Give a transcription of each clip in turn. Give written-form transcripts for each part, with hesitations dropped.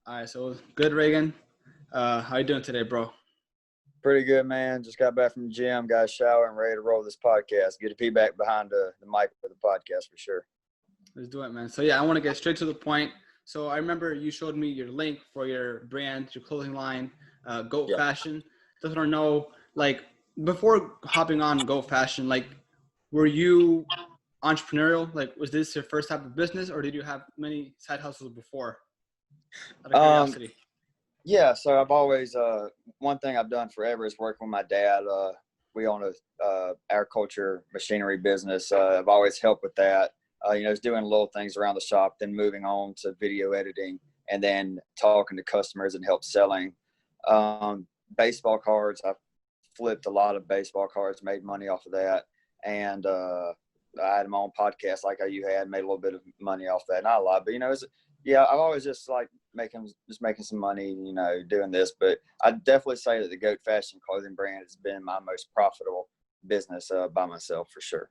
All right, so good, Reagan. How you doing today, bro? Pretty good, man. Just got back from the gym, got a shower, and ready to roll this podcast. Get to be back behind the mic for the podcast for sure. Let's do it, man. So yeah, I want to get straight to the point. So I remember you showed me your link for your brand, your clothing line, Goat Yeah. Fashion. Just want to know, like, before hopping on Goat Fashion, like, were you entrepreneurial? Like, was this your first type of business, or did you have many side hustles before? Out of Um, curiosity. yeah. So I've always one thing I've done forever is working with my dad. We own a agriculture machinery business. I've always helped with that. Just doing little things around the shop, then moving on to video editing, and then talking to customers and help selling. Baseball cards. I've flipped a lot of baseball cards, made money off of that, and I had my own podcast like how you had, made a little bit of money off that. Not a lot, but I've always just like making some money, doing this. But I'd definitely say that the Goat Fashion clothing brand has been my most profitable business by myself for sure.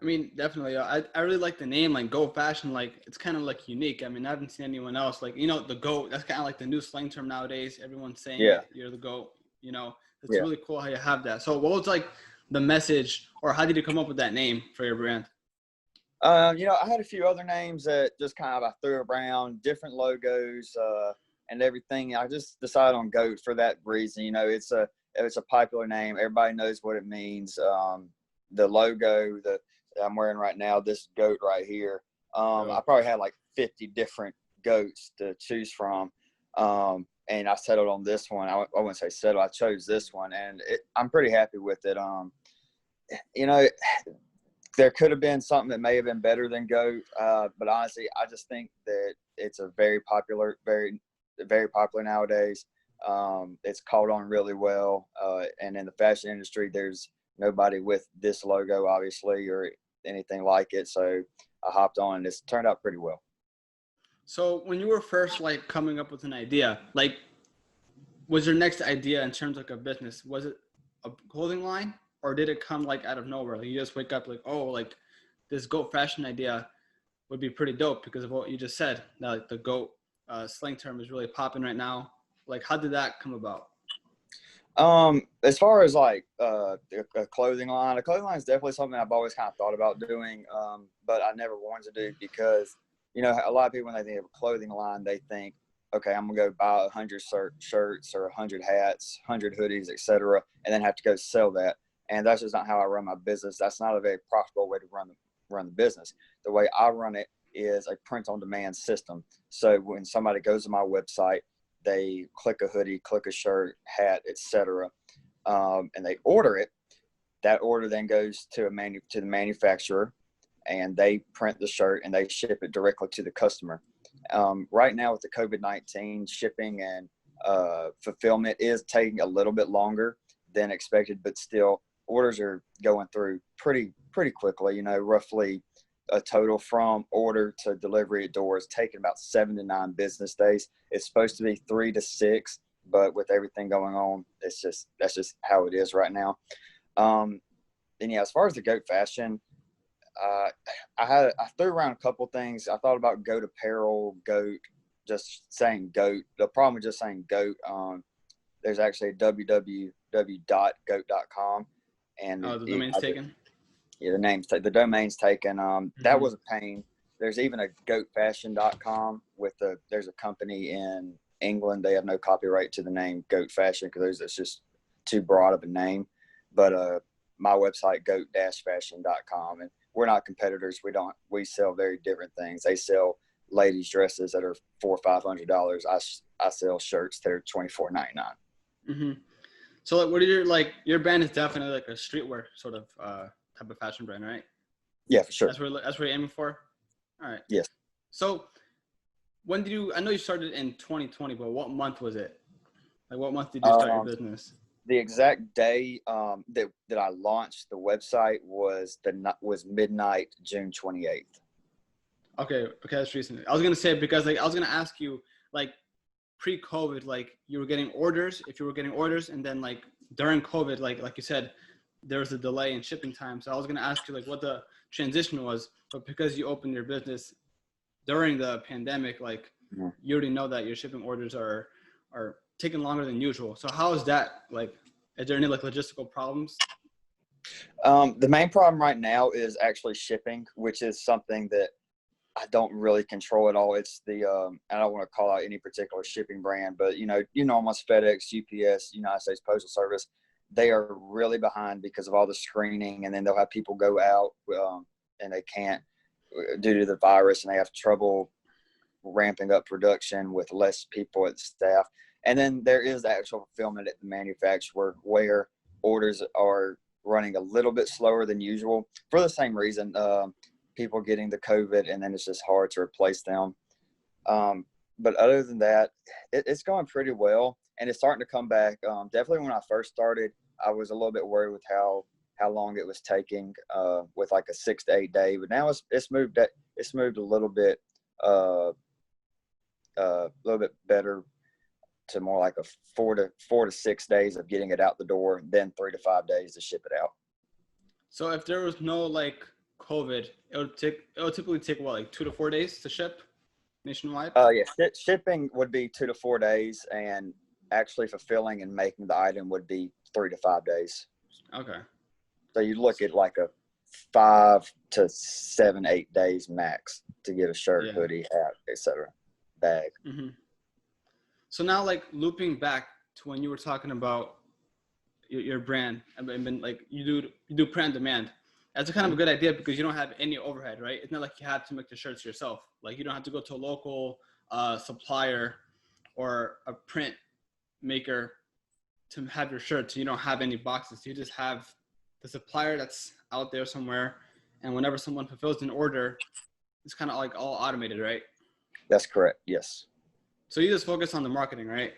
I mean, definitely. I really like the name, like Goat Fashion. Like, it's kind of like unique. I mean, I haven't seen anyone else. Like, the goat, that's kind of like the new slang term nowadays. Everyone's saying Yeah, it. You're the goat. It's yeah. really cool how you have that. So what was like the message, or how did you come up with that name for your brand? I had a few other names that just kind of I threw around, different logos and everything. I just decided on Goat for that reason. It's a popular name. Everybody knows what it means. The logo that I'm wearing right now, this goat right here. I probably had like 50 different goats to choose from. And I settled on this one. I wouldn't say settled. I chose this one, and I'm pretty happy with it. You know, there could have been something that may have been better than Goat, but honestly, I just think that it's a very popular, very, very popular nowadays. It's caught on really well, and in the fashion industry, there's nobody with this logo, obviously, or anything like it. So I hopped on, and it's turned out pretty well. So when you were first like coming up with an idea, like, was your next idea in terms of like a business, was it a clothing line, or did it come like out of nowhere? Like, you just wake up like, oh, like this Goat Fashion idea would be pretty dope because of what you just said. That like the goat slang term is really popping right now. Like, how did that come about? As far as like a clothing line is definitely something I've always kind of thought about doing, but I never wanted to do because a lot of people when they think of a clothing line, they think, okay, I'm gonna go buy 100 shirts or 100 hats, 100 hoodies, etc., and then have to go sell that. And that's just not how I run my business. That's not a very profitable way to run the business. The way I run it is a print on demand system. So when somebody goes to my website, they click a hoodie, click a shirt, hat, etc., and they order it. That order then goes to the manufacturer, and they print the shirt and they ship it directly to the customer. Right now with the COVID-19, shipping and fulfillment is taking a little bit longer than expected, but still orders are going through pretty quickly. Roughly a total from order to delivery at door is taking about 7 to 9 business days. It's supposed to be 3 to 6, but with everything going on, that's just how it is right now. And yeah, as far as the Goat Fashion, I threw around a couple things. I thought about Goat Apparel, Goat, just saying Goat. The problem with just saying Goat, there's actually a www.goat.com, and Oh, the domain's taken. Yeah, the domain's taken. That was a pain. There's even a goatfashion.com there's a company in England. They have no copyright to the name Goat Fashion because it's just too broad of a name. But my website, goat-fashion.com, and we're not competitors. We sell very different things. They sell ladies' dresses that are $400-500. I sell shirts that are $24.99. Mm-hmm. So like, what are your brand is definitely like a streetwear sort of type of fashion brand, right? Yeah, for sure. That's what you're aiming for. All right. Yes. So I know you started in 2020, but what month was it? Like, what month did you start your business? The exact day that I launched the website was midnight, June 28th. Okay, that's recent. I was gonna say, because like I was gonna ask you, like, pre-COVID, like you were getting orders, if you were getting orders, and then like during COVID, like you said, there was a delay in shipping time. So I was gonna ask you like what the transition was, but because you opened your business during the pandemic, like you already know that your shipping orders are taking longer than usual. So how is that? Like, is there any like logistical problems? The main problem right now is actually shipping, which is something that I don't really control at all. It's the I don't want to call out any particular shipping brand, but almost FedEx, UPS, United States Postal Service, they are really behind because of all the screening, and then they'll have people go out and they can't due to the virus, and they have trouble ramping up production with less people at the staff. And then there is the actual fulfillment at the manufacturer where orders are running a little bit slower than usual for the same reason. People getting the COVID, and then it's just hard to replace them. But other than that, it's going pretty well, and it's starting to come back. Definitely when I first started, I was a little bit worried with how long it was taking with like a 6 to 8 day. But now it's moved a little bit better to more like a 4 to 6 days of getting it out the door, then 3 to 5 days to ship it out. So if there was no like COVID, it would typically take what, like 2 to 4 days to ship nationwide? Shipping would be 2 to 4 days, and actually fulfilling and making the item would be 3 to 5 days. Okay. So you look at like a 5 to 7, 8 days max to get a shirt, hoodie, hat, etc. bag. Mm-hmm. So now, like looping back to when you were talking about your brand, and been like you do print on demand. That's a kind of a good idea because you don't have any overhead, right? It's not like you have to make the shirts yourself. Like you don't have to go to a local supplier or a print maker to have your shirts. You don't have any boxes. You just have the supplier that's out there somewhere, and whenever someone fulfills an order, it's kind of like all automated, right? That's correct. Yes. So you just focus on the marketing, right?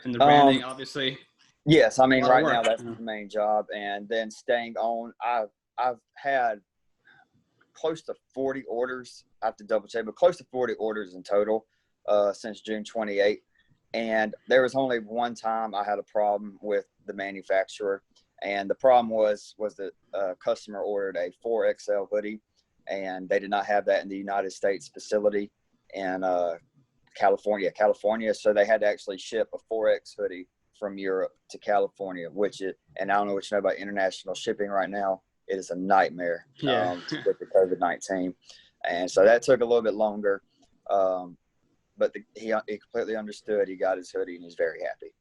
And the branding, obviously. Yes, I mean right now that's the main job, and then staying on. I've had close to 40 orders. I have to double check, but close to 40 orders in total since June 28th. And there was only one time I had a problem with the manufacturer, and the problem was that a customer ordered a 4XL hoodie, and they did not have that in the United States facility in California. So they had to actually ship a 4X hoodie from Europe to California, and I don't know what you know about international shipping right now. It is a nightmare with the COVID-19. And so that took a little bit longer. But he completely understood. He got his hoodie and he's very happy.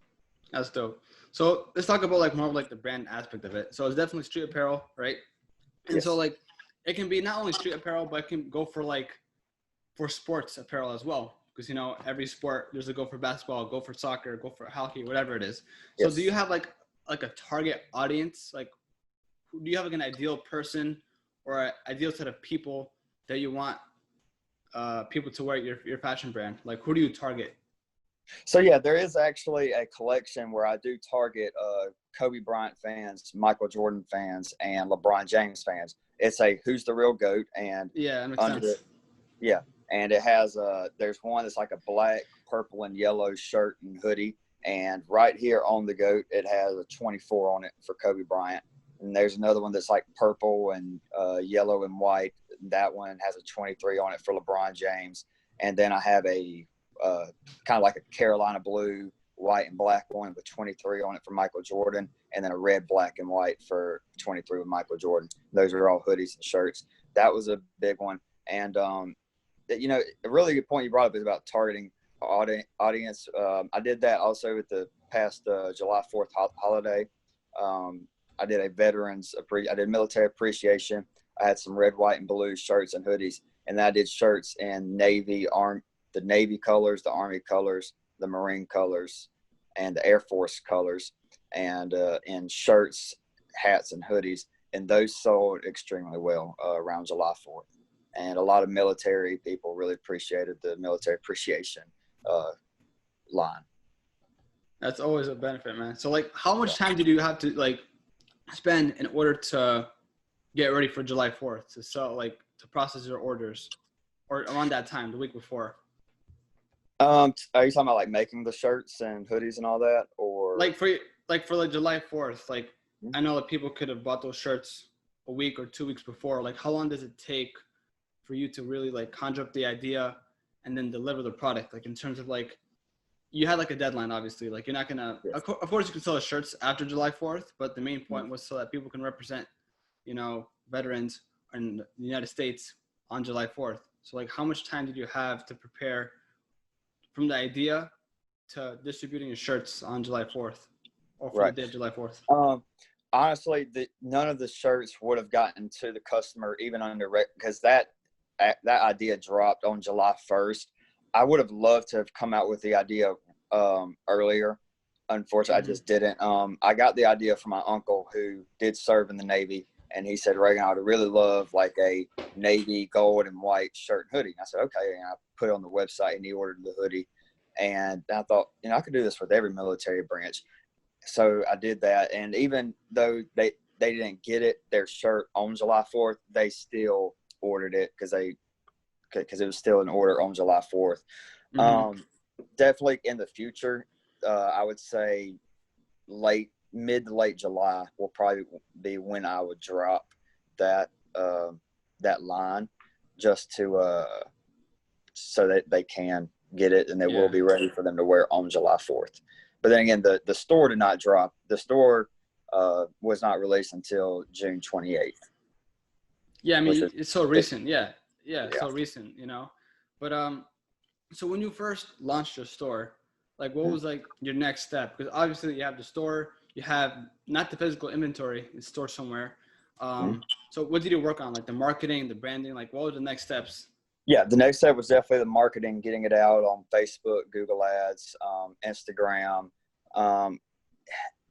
That's dope. So let's talk about like more of like the brand aspect of it. So it's definitely street apparel, right? And yes. So like it can be not only street apparel, but it can go for sports apparel as well. Because every sport, there's a go for basketball, go for soccer, go for hockey, whatever it is. So do you have like a target audience? Like, do you have like an ideal person or an ideal set of people that you want people to wear your fashion brand? Like, who do you target? So yeah, there is actually a collection where I do target Kobe Bryant fans, Michael Jordan fans, and LeBron James fans. It's a Who's the Real GOAT, and that makes sense. And it has there's one that's like a black, purple, and yellow shirt and hoodie, and right here on the GOAT it has a 24 on it for Kobe Bryant. And there's another one that's like purple and yellow and white. That one has a 23 on it for LeBron James. And then I have a kind of like a Carolina blue, white, and black one with 23 on it for Michael Jordan. And then a red, black, and white for 23 with Michael Jordan. Those are all hoodies and shirts. That was a big one. And, a really good point you brought up is about targeting audience. I did that also with the past July 4th holiday. I did I did military appreciation. I had some red, white, and blue shirts and hoodies, and then I did shirts in the Navy colors, the Army colors, the Marine colors, and the Air Force colors, and in shirts, hats, and hoodies, and those sold extremely well around July 4th. And a lot of military people really appreciated the military appreciation line. That's always a benefit, man. So, like, how much time did you have to like spend in order to get ready for July 4th to process your orders, or around that time, the week before? Are you talking about like making the shirts and hoodies and all that, or like for July 4th? Like, I know that people could have bought those shirts a week or 2 weeks before. Like, how long does it take for you to really like conjure up the idea and then deliver the product? Like in terms of like, you had like a deadline, obviously. Like you're not gonna. Yes. Of course, you can sell the shirts after July 4th, but the main point was so that people can represent, veterans in the United States on July 4th. So like, how much time did you have to prepare from the idea to distributing your shirts on July 4th, or for Right. the day of July 4th? Honestly, none of the shirts would have gotten to the customer even under because that idea dropped on July 1st. I would have loved to have come out with the idea earlier. Unfortunately, I just didn't. I got the idea from my uncle who did serve in the Navy, and he said, Reagan, I would really love like a navy gold and white shirt and hoodie. And I said, okay. And I put it on the website, and he ordered the hoodie. And I thought, I could do this with every military branch. So I did that. And even though they didn't get their shirt on July 4th, they still ordered it because it was still an order on July 4th. Definitely in the future, I would say mid to late July will probably be when I would drop that line, just to so that they can get it and they will be ready for them to wear on July 4th. But then again, the store did not drop. The store was not released until June 28th. Yeah, I mean, it's so recent. Yeah, so recent, But so when you first launched your store, like what was like your next step? Because obviously you have the store, you have not the physical inventory, it's stored somewhere. So what did you work on? Like the marketing, the branding, like what were the next steps? Yeah, the next step was definitely the marketing, getting it out on Facebook, Google Ads, Instagram. And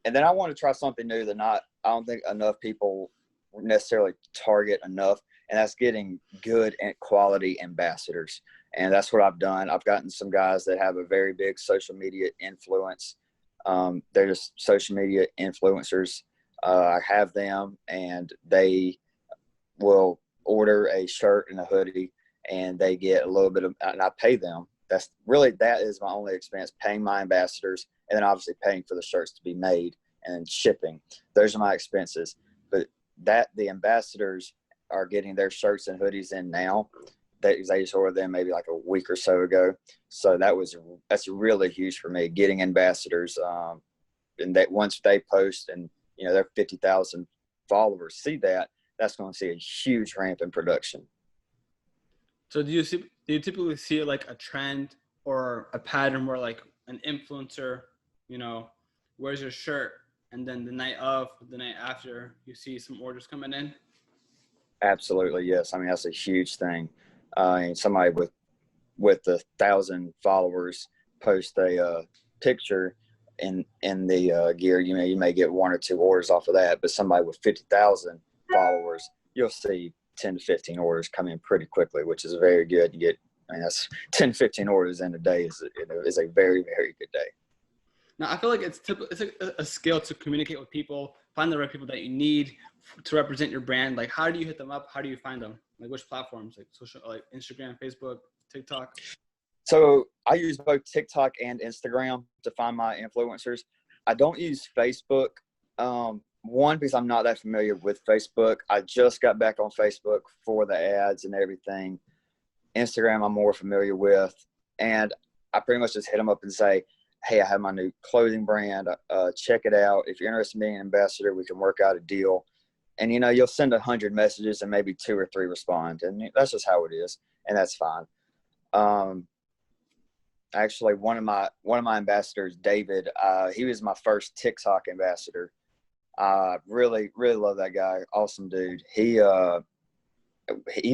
then I want to try something new that I don't think enough people necessarily target enough, and that's getting good and quality ambassadors. And that's what I've done. I've gotten some guys that have a very big social media influence. They're just social media influencers. I have them, and they will order a shirt and a hoodie, and they get a little bit of, and I pay them. That is my only expense, paying my ambassadors, and then obviously paying for the shirts to be made and shipping. Those are my expenses. But the ambassadors are getting their shirts and hoodies in now. They just ordered them maybe like a week or so ago. So that's really huge for me, getting ambassadors. And that once they post and their 50,000 followers see that's going to see a huge ramp in production. So do you typically see like a trend or a pattern where like an influencer, wears your shirt, and then the night after you see some orders coming in? Absolutely, yes. I mean, that's a huge thing. And somebody with 1,000 followers post a picture in the gear, you may get 1 or 2 orders off of that. But somebody with 50,000 followers, you'll see 10 to 15 orders come in pretty quickly, which is very good. That's 10 to 15 orders in a day is a very, very good day. Now, I feel like it's a skill to communicate with people, find the right people that you need to represent your brand. Like, how do you hit them up? How do you find them? Like, which platforms? Like social, like Instagram, Facebook, TikTok? So I use both TikTok and Instagram to find my influencers. I don't use Facebook. One, because I'm not that familiar with Facebook. I just got back on Facebook for the ads and everything. Instagram I'm more familiar with. And I pretty much just hit them up and say, hey, I have my new clothing brand. Check it out. If you're interested in being an ambassador, we can work out a deal. And, you'll send 100 messages and maybe 2 or 3 respond. And that's just how it is. And that's fine. Actually, one of my ambassadors, David, he was my first TikTok ambassador. Really, really love that guy. Awesome dude. He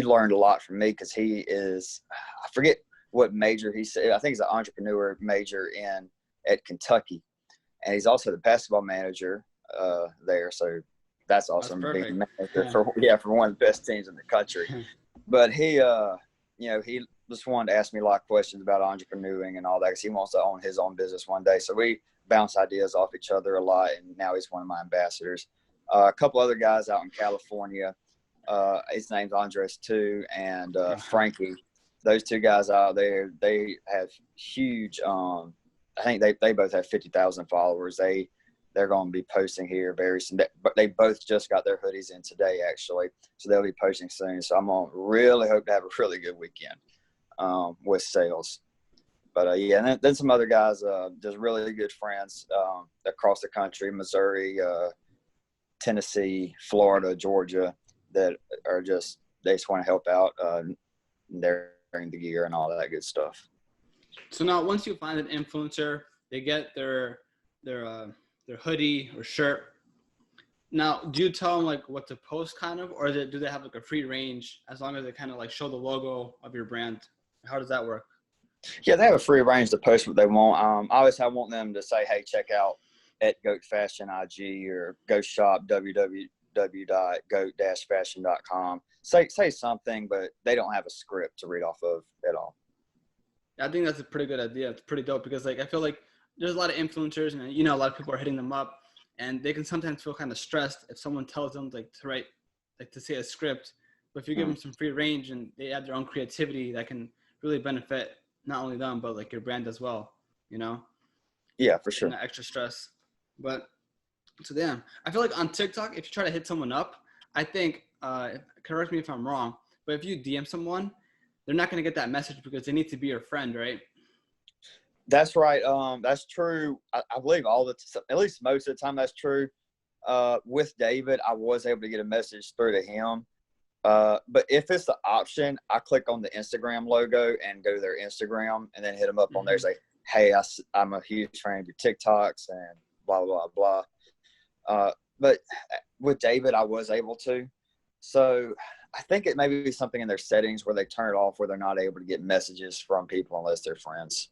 learned a lot from me because he is, I forget what major he said. I think he's an entrepreneur major at Kentucky, and he's also the basketball manager there. So that's awesome. That's being manager for one of the best teams in the country. But he just wanted to ask me a lot of questions about entrepreneuring and all that because he wants to own his own business one day. So we bounce ideas off each other a lot, and now he's one of my ambassadors. A couple other guys out in California. His name's Andres too, and Frankie. Those 2 guys out there, they have huge. I think they both have 50,000 followers. They're going to be posting here very soon. But they both just got their hoodies in today, actually. So they'll be posting soon. So I'm going to really hope to have a really good weekend. with sales. But yeah, and then some other guys, just really good friends across the country, Missouri, Tennessee, Florida, Georgia, that are just, they just want to help out during the year and all that good stuff. So now, once you find an influencer, they get their hoodie or shirt. Now, do you tell them like what to post, kind of, or do they have like a free range as long as they kind of like show the logo of your brand? How does that work? Yeah, they have a free range to post what they want. Obviously, I want them to say, "Hey, check out at Goat Fashion IG or go shop www.goat-fashion.com." Say something, but they don't have a script to read off of at all. I think that's a pretty good idea. It's pretty dope because like I feel like there's a lot of influencers and a lot of people are hitting them up, and they can sometimes feel kind of stressed if someone tells them like to write, like to say a script. But if you give them some free range and they add their own creativity, that can really benefit not only them but like your brand as well. Yeah, for sure. And that extra stress. But so damn, I feel like on TikTok, if you try to hit someone up, I think correct me if I'm wrong, but if you DM someone, they're not going to get that message because they need to be your friend, right? That's right. That's true. I believe at least most of the time that's true. With David, I was able to get a message through to him. But if it's the option, I click on the Instagram logo and go to their Instagram and then hit them up on there. Say, hey, I'm a huge fan of your TikToks and blah, blah, blah. But with David, I was able to. So I think it may be something in their settings where they turn it off where they're not able to get messages from people unless they're friends.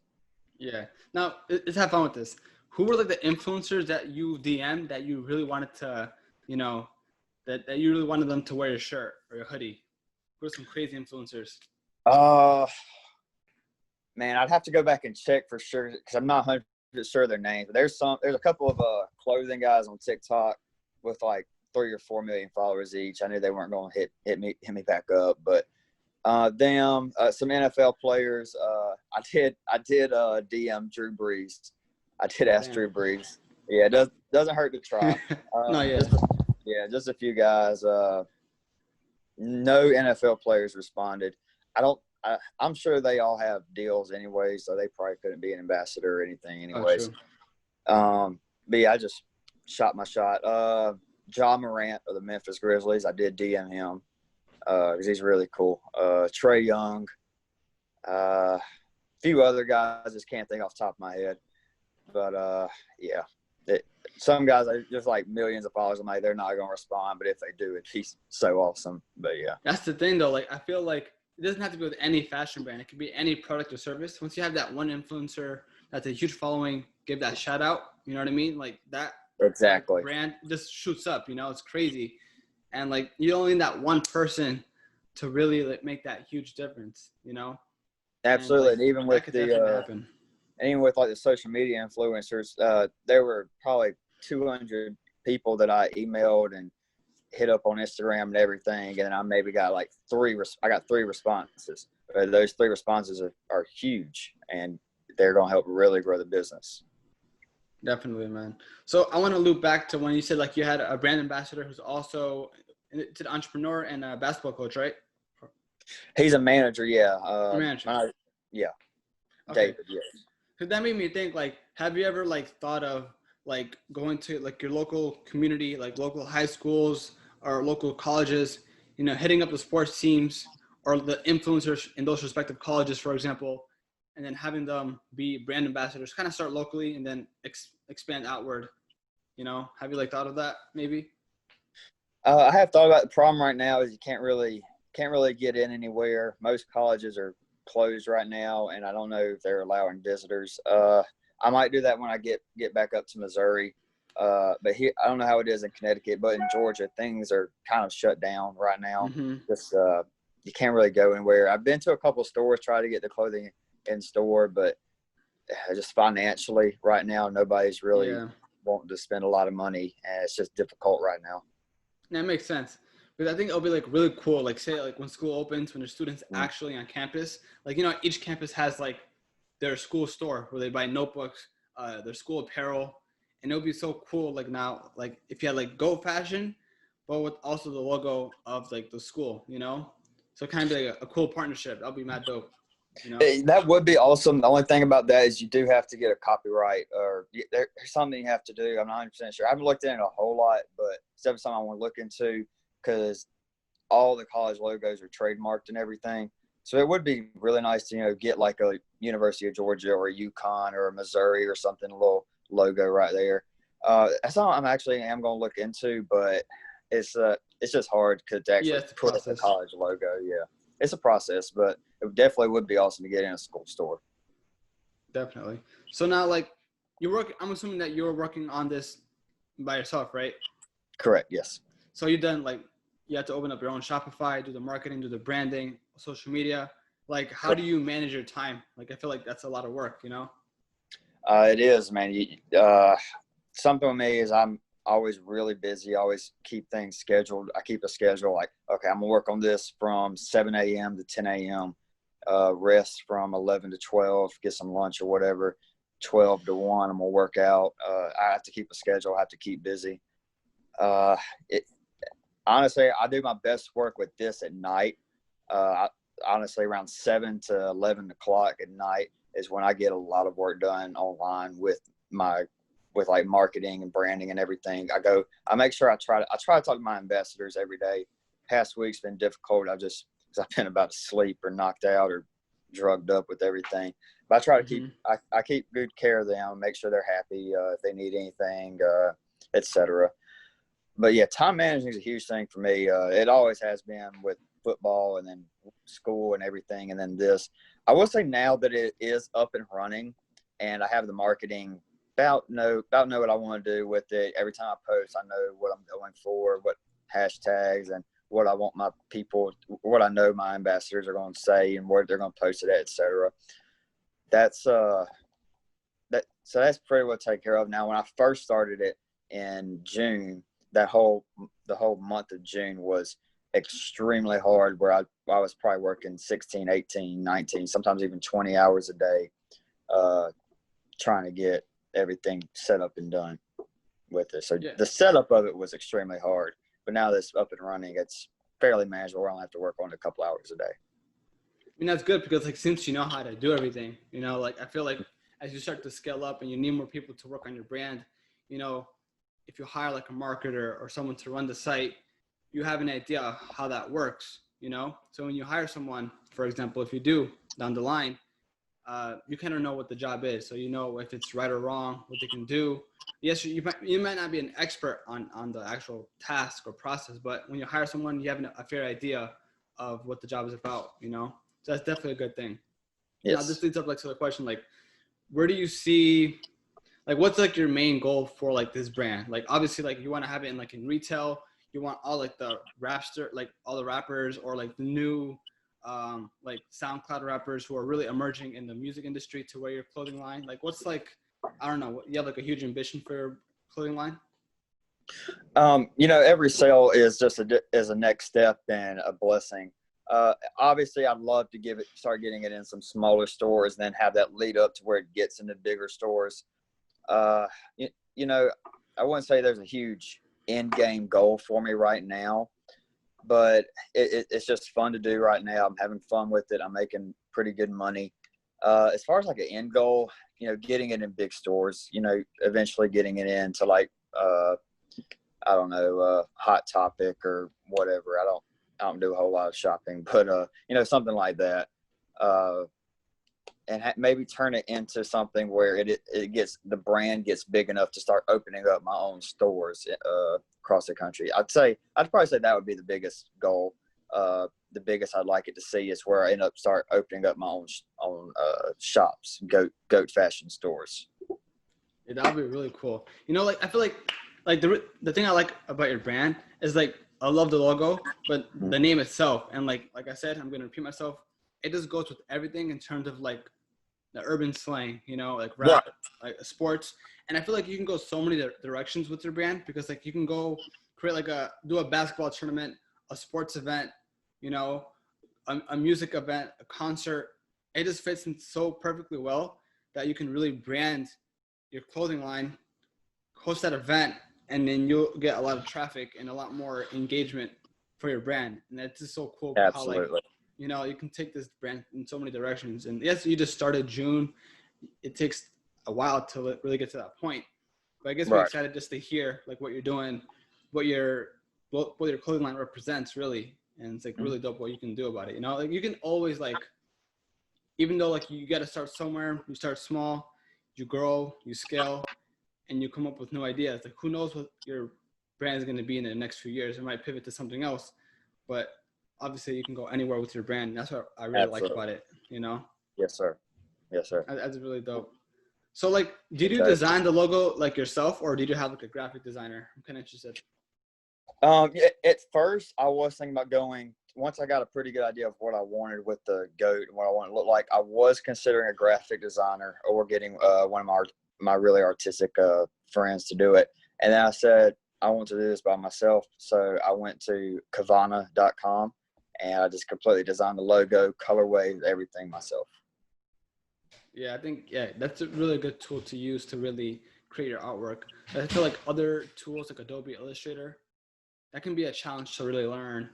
Yeah. Now, let's have fun with this. Who were like the influencers that you DM'd that you really wanted to, that you really wanted them to wear your shirt or your hoodie? Who are some crazy influencers? Man, I'd have to go back and check for sure because I'm not 100% sure their names. But there's a couple of clothing guys on TikTok with like 3 or 4 million followers each. I knew they weren't going to hit me back up, but some NFL players. I did DM Drew Brees. I did ask Drew Brees. Yeah, it doesn't hurt to try. No, yeah. Just a few guys. No NFL players responded. I'm sure they all have deals anyway, so they probably couldn't be an ambassador or anything anyways. But yeah, I just shot my shot. Ja Morant of the Memphis Grizzlies, I did DM him because he's really cool. Trae Young, a few other guys, I just can't think off the top of my head. But yeah, some guys are just like millions of followers. I'm like, they're not going to respond, but if they do, it'd be so awesome. But yeah, that's the thing though. Like, I feel like it doesn't have to be with any fashion brand. It could be any product or service. Once you have that one influencer that's a huge following, give that shout out. You know what I mean? Like that. Exactly. Brand just shoots up. It's crazy, and like you only need that one person to really like make that huge difference. Absolutely, and even with even with like the social media influencers, there were probably 200 people that I emailed and hit up on Instagram and everything, and I maybe got like 3 responses. Those 3 responses are huge, and they're going to help really grow the business. Definitely, man. So I want to loop back to when you said like you had a brand ambassador who's also an entrepreneur and a basketball coach, right? He's a manager, yeah. Manager. Yeah. Okay. David, yes. Because that made me think, like, have you ever like thought of like going to like your local community, like local high schools or local colleges, hitting up the sports teams or the influencers in those respective colleges, for example, and then having them be brand ambassadors, kind of start locally and then expand outward. Have you like thought of that maybe? I have thought about the problem right now is you can't really get in anywhere. Most colleges are closed right now, and I don't know if they're allowing visitors. I might do that when I get back up to Missouri. But here, I don't know how it is in Connecticut, but in Georgia, things are kind of shut down right now. Just you can't really go anywhere. I've been to a couple of stores, try to get the clothing in store, but just financially right now, nobody's really wanting to spend a lot of money, and it's just difficult right now. That makes sense. Because I think it'll be like really cool. Like say like when school opens, when there's students actually on campus, like, each campus has like their school store where they buy notebooks, their school apparel. And it'll be so cool. Like now, like if you had like Go Fashion, but with also the logo of like the school, So kind of like a cool partnership. That'll be mad dope. You know? That would be awesome. The only thing about that is you do have to get a copyright, or there's something you have to do. I'm not 100% sure. I haven't looked into it a whole lot, but it's definitely something I want to look into because all the college logos are trademarked and everything. So it would be really nice to, get like a University of Georgia or a UConn or a Missouri or something, a little logo right there. That's something am going to look into, but it's just hard to Yeah, actually it's a put a process. college logo. Yeah, it's a process, but it definitely would be awesome to get in a school store. Definitely. So now, like, I'm assuming that you're working on this by yourself, right? Correct. Yes. So you done like you have to open up your own Shopify, do the marketing, do the branding, social media. Like, how do you manage your time? Like, I feel like that's a lot of work, you know? It is, man. Something with me is I'm always really busy. I always keep things scheduled. I keep a schedule like, okay, I'm gonna work on this from 7 a.m. to 10 a.m. Rest from 11 to 12, get some lunch or whatever. 12 to 1, I'm gonna work out. I have to keep a schedule. I have to keep busy. Honestly, I do my best work with this at night. Honestly, around 7 to 11 o'clock at night is when I get a lot of work done online with like marketing and branding and everything. I make sure I try to talk to my ambassadors every day. Past week's been difficult. Because I've been about to sleep or knocked out or drugged up with everything. But I try to keep good care of them, make sure they're happy, if they need anything, etc. But yeah, time management is a huge thing for me. It always has been with football and then school and everything. And then this, I will say now that it is up and running and I have the marketing about know what I want to do with it. Every time I post, I know what I'm going for, what hashtags and what I want my people, what I know my ambassadors are going to say and where they're going to post it at, etc. So that's pretty well taken care of. Now, when I first started it in June, the whole month of June was extremely hard, where I was probably working 16, 18, 19, sometimes even 20 hours a day, trying to get everything set up and done with it. So the setup of it was extremely hard, but now that it's up and running, it's fairly manageable. I only have to work on it a couple hours a day. I mean, that's good because, like, since you know how to do everything, like, I feel like as you start to scale up and you need more people to work on your brand, if you hire like a marketer or someone to run the site, you have an idea of how that works, So when you hire someone, for example, if you do down the line, you kind of know what the job is. So if it's right or wrong, what they can do. Yes, you might not be an expert on the actual task or process, but when you hire someone, you have a fair idea of what the job is about, So that's definitely a good thing. Yes. Now this leads up to the question, like, where do you see, like, what's like your main goal for like this brand? Like, obviously, like, you want to have it in retail. You want all like the all the rappers or like the new like SoundCloud rappers who are really emerging in the music industry to wear your clothing line. Like, what's like, I don't know, you have like a huge ambition for your clothing line? Every sale is just a next step and a blessing. Obviously, I'd love to start getting it in some smaller stores, and then have that lead up to where it gets into bigger stores. I wouldn't say there's a huge end game goal for me right now, but it's just fun to do right now. I'm having fun with it. I'm making pretty good money. As far as like an end goal, getting it in big stores, eventually getting it into like, I don't know, Hot Topic or whatever. I don't do a whole lot of shopping, but something like that. And maybe turn it into something where the brand gets big enough to start opening up my own stores across the country. I'd probably say that would be the biggest goal. The biggest I'd like it to see is where I start opening up my own shops, goat fashion stores. Yeah, that would be really cool. Like, I feel like the thing I like about your brand is, like, I love the logo, but the name itself, and like I said, I'm gonna repeat myself. It just goes with everything in terms of like the urban slang, like rap, like sports. And I feel like you can go so many directions with your brand, because like you can go create do a basketball tournament, a sports event, a music event, a concert. It just fits in so perfectly well that you can really brand your clothing line, host that event, and then you'll get a lot of traffic and a lot more engagement for your brand. And that's just so cool. Absolutely. you know, you can take this brand in so many directions. And yes, you just started June. It takes a while to really get to that point. But I guess we're excited just to hear like what you're doing, what your clothing line represents really. And it's like really dope what you can do about it. You know, like you can always like, even though like you got to start somewhere, you start small, you grow, you scale, and you come up with new ideas. Like who knows what your brand is going to be in the next few years. It might pivot to something else, but obviously you can go anywhere with your brand. That's what I really like about it, you know? Yes, sir. Yes, sir. That's really dope. So like, did you design the logo like yourself, or did you have like a graphic designer? I'm kind of interested. At first I was thinking about going, once I got a pretty good idea of what I wanted with the goat and what I wanted to look like, I was considering a graphic designer or getting one of my really artistic friends to do it. And then I said, I want to do this by myself. So I went to Kavana.com and I just completely designed the logo, colorways, everything myself. Yeah, I think, that's a really good tool to use to really create your artwork. I feel like other tools like Adobe Illustrator, that can be a challenge to really learn.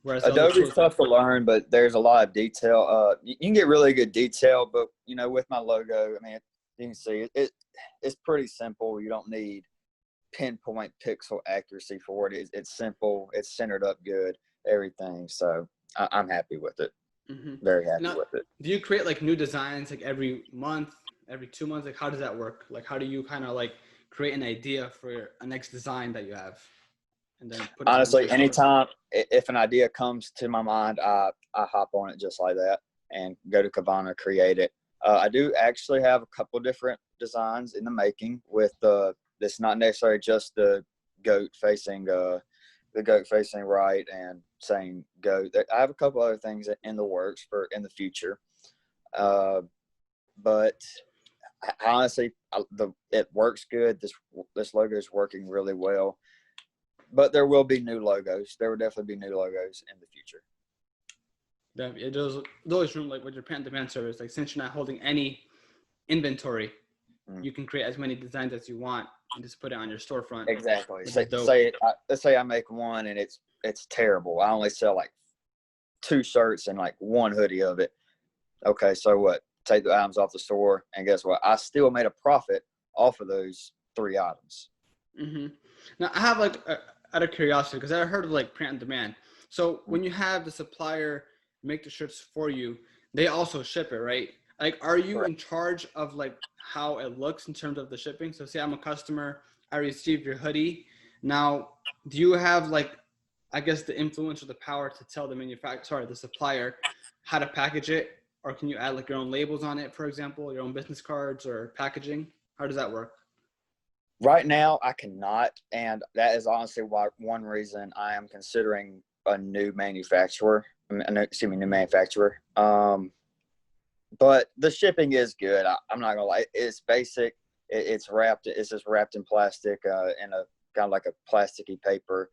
Whereas Adobe's tough to learn, but there's a lot of detail. You can get really good detail, but you know, with my logo, I mean, you can see it's pretty simple. You don't need pinpoint pixel accuracy for it. It's simple. It's centered up good, everything. So I'm happy with it. Very happy with it. Do you create like new designs like every month, every 2 months? Like how does that work? Like how do you kind of like create an idea for a next design that you have? And then put it honestly, anytime if an idea comes to my mind, I hop on it just like that and go to Kavana, create it. I do actually have a couple different designs in the making with it's not necessarily just the goat facing right and saying goat. I have a couple other things in the works for in the future. But honestly, it works good. This logo is working really well. But there will be new logos. There will definitely be new logos in the future. Yeah, there's always room, like with your print-on-demand service. Like since you're not holding any inventory, you can create as many designs as you want and just put it on your storefront. Exactly. Let's say I make one and it's terrible. I only sell like 2 shirts and like 1 hoodie of it. Okay, so what? Take the items off the store, and guess what? I still made a profit off of those 3 items. Now I have like out of curiosity, because I heard of like print on demand. So when you have the supplier make the shirts for you, they also ship it, right? Like, are you in charge of like how it looks in terms of the shipping? So say I'm a customer, I received your hoodie. Now, do you have like, I guess the influence or the power to tell the supplier how to package it? Or can you add like your own labels on it, for example, your own business cards or packaging? How does that work? Right now, I cannot, and that is honestly one reason I am considering a new manufacturer. New manufacturer. But the shipping is good. I'm not gonna lie. It's basic. It's wrapped. It's just wrapped in plastic, in a kind of like a plasticky paper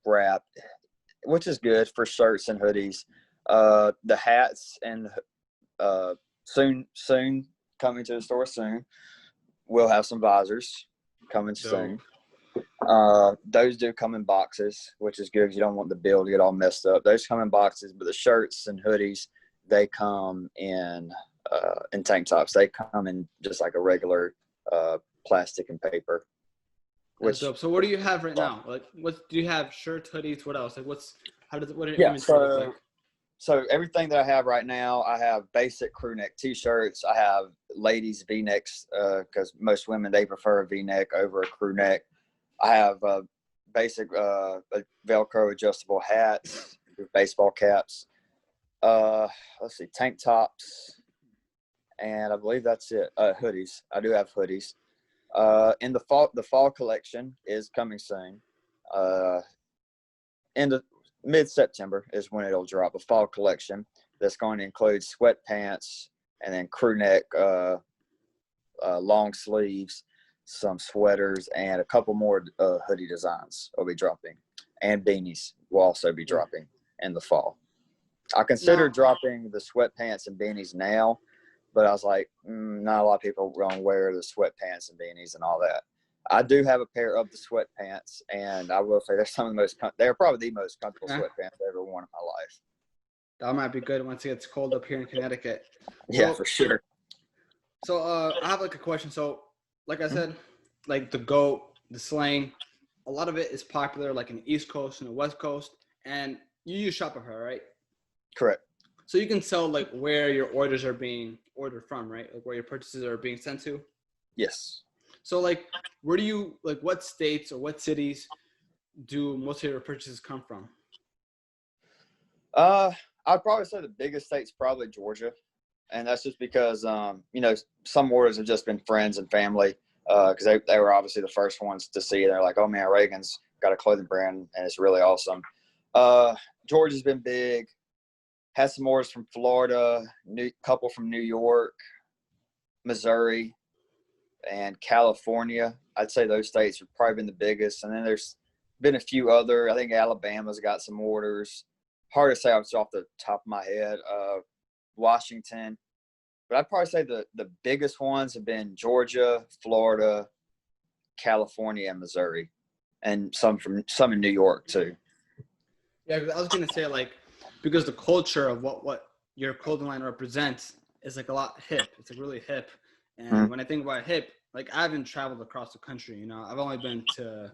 wrap, which is good for shirts and hoodies. The hats and soon coming to the store soon. We'll have some visors coming soon. Those do come in boxes, which is good because you don't want the bill to get all messed up. Those come in boxes, but the shirts and hoodies, they come in tank tops. They come in just like a regular plastic and paper. So what do you have right now? Like, what do you have? Shirts, hoodies, what else? Like, what are your inventory look like? So everything that I have right now, I have basic crew neck T-shirts. I have ladies V-necks because most women, they prefer a V-neck over a crew neck. I have basic Velcro adjustable hats, baseball caps. Let's see, tank tops. And I believe that's it. Hoodies. I do have hoodies. In the fall collection is coming soon. Mid-September is when it'll drop, a fall collection that's going to include sweatpants and then crew neck, long sleeves, some sweaters, and a couple more hoodie designs will be dropping. And beanies will also be dropping in the fall. I consider dropping the sweatpants and beanies now, but I was like, not a lot of people are going to wear the sweatpants and beanies and all that. I do have a pair of the sweatpants, and I will say they're probably the most comfortable Yeah. sweatpants I've ever worn in my life. That might be good once it gets cold up here in Connecticut. Yeah, for sure. So I have like a question. So like I Mhm. said, like the GOAT, the slang, a lot of it is popular like in the East Coast and the West Coast. And you use Shopify, right? Correct. So you can tell like where your orders are being ordered from, right? Like where your purchases are being sent to. Yes. So like where do you like what states or what cities do most of your purchases come from? I'd probably say the biggest state's probably Georgia, and that's just because some orders have just been friends and family because they were obviously the first ones to see it. They're like, oh man, Reagan's got a clothing brand and it's really awesome. Georgia's been big. Had some orders from Florida, couple from New York, Missouri, and California. I'd say those states have probably been the biggest. And then there's been a few other. I think Alabama's got some orders. Hard to say off the top of my head. Washington. But I'd probably say the biggest ones have been Georgia, Florida, California, and Missouri. And some in New York too. Yeah, 'cause I was gonna say like because the culture of what your clothing line represents is like a lot hip. It's like really hip. And when I think about hip, like I haven't traveled across the country, you know. I've only been to